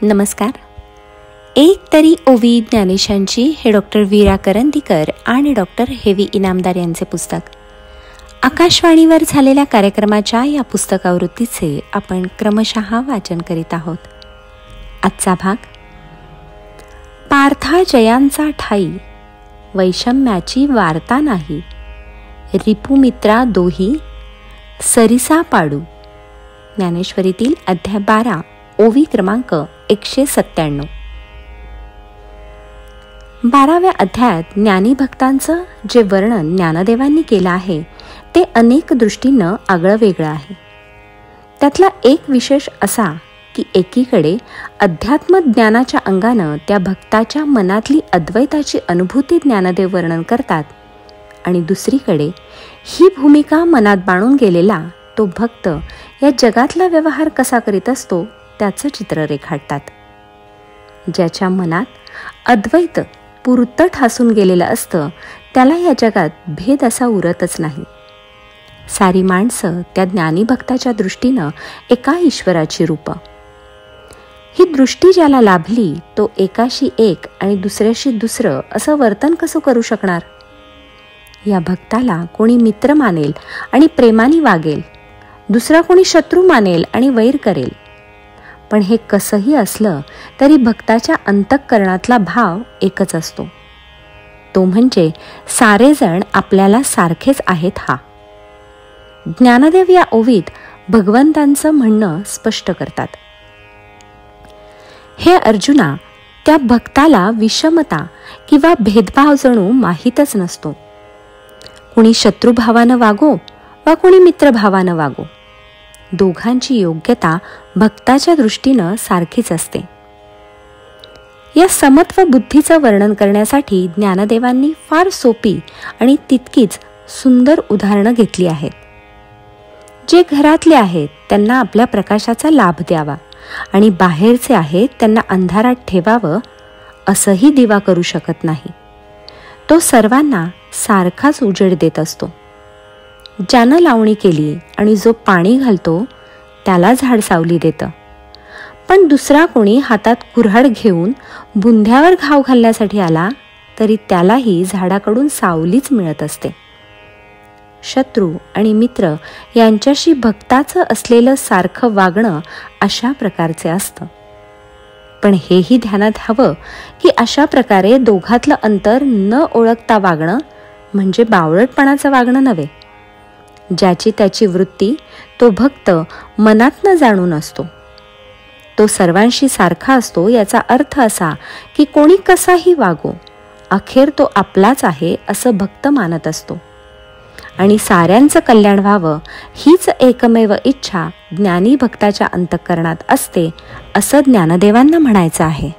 नमस्कार. एक तरी ओवी ज्ञानेशांची हे डॉक्टर वीरा करंदीकर आणि डॉक्टर हेवी इनामदार यांचे पुस्तक. आकाशवाणीवर झालेल्या कार्यक्रमाच्या या पुस्तकावृत्तीचे आपण क्रमशः वाचन करीत आहोत. आजचा भाग, पार्था जयांचा ठाई, वैषम्याची वार्ता नाही, रिपुमित्रा दोही, सरिसा पाडू. ज्ञानेश्वरीतील अध्याय 12, ओवी क्रमांक 197. 12व्या अध्यायात ज्ञानी भक्तांचं जे वर्णन ज्ञानदेवांनी केलं आहे ते अनेक दृष्टीनं आगळं वेगळं आहे. त्यातला एक विशेष असा की एकीकडे अध्यात्म ज्ञानाच्या अंगानं त्या भक्ताच्या मनातली अद्वैताची अनुभूती ज्ञानदेव वर्णन करतात आणि दुसरीकडे ही भूमिका मनात बाणून गेलेला तो भक्त या जगातला व्यवहार कसा करीत असतो त्याचं चित्र रेखाटतात. ज्याच्या मनात अद्वैत पुरतं ठासून गेलेलं असतं त्याला या जगात भेद असा उरतच नाही. सारी माणसं त्या ज्ञानी भक्ताच्या दृष्टीनं एका ईश्वराची रूपं. ही दृष्टी ज्याला लाभली तो एकाशी एक आणि दुसऱ्याशी दुसरं असं वर्तन कसं करू शकणार? या भक्ताला कोणी मित्र मानेल आणि प्रेमाने वागेल, दुसरा कोणी शत्रू मानेल आणि वैर करेल. पण हे कसंही असलं तरी भक्ताच्या अंतःकरणातला भाव एकच असतो, तो म्हणजे सारेजण आपल्याला सारखेच आहेत. हा ज्ञानदेव या ओवीत भगवंतांचं म्हणणं स्पष्ट करतात. हे अर्जुना, त्या भक्ताला विषमता किंवा भेदभाव जणू माहीतच नसतो. कुणी शत्रुभावानं वागो वा कुणी मित्रभावानं वागो, दोघांची योग्यता भक्ताच्या दृष्टीनं सारखीच असते. या समत्व बुद्धीचं वर्णन करण्यासाठी ज्ञानदेवांनी फार सोपी आणि तितकीच सुंदर उदाहरणं घेतली आहेत. जे घरातले आहेत त्यांना आपल्या प्रकाशाचा लाभ द्यावा आणि बाहेरचे आहेत त्यांना अंधारात ठेवावं असंही दिवा करू शकत नाही. तो सर्वांना सारखाच उजेड देत असतो. ज्यानं लावणी केली आणि जो पाणी घालतो त्याला झाड सावली देतं, पण दुसरा कोणी हातात कुऱ्हाड घेऊन बुंध्यावर घाव घालण्यासाठी आला तरी त्यालाही झाडाकडून सावलीच मिळत असते. शत्रू आणि मित्र यांच्याशी भक्ताचं असलेलं सारखं वागणं अशा प्रकारचे असतं. पण हेही ध्यानात हवं की अशा प्रकारे दोघातलं अंतर न ओळखता वागणं म्हणजे बावळटपणाचं वागणं नव्हे. ज्याची त्याची वृत्ती तो भक्त मनातनं जाणून असतो. तो सर्वांशी सारखा असतो याचा अर्थ असा की कोणी कसाही वागो, अखेर तो आपलाच आहे असं भक्त मानत असतो आणि साऱ्यांचं कल्याण व्हावं हीच एकमेव इच्छा ज्ञानी भक्ताच्या अंतःकरणात असते असं ज्ञानदेवांना म्हणायचं आहे.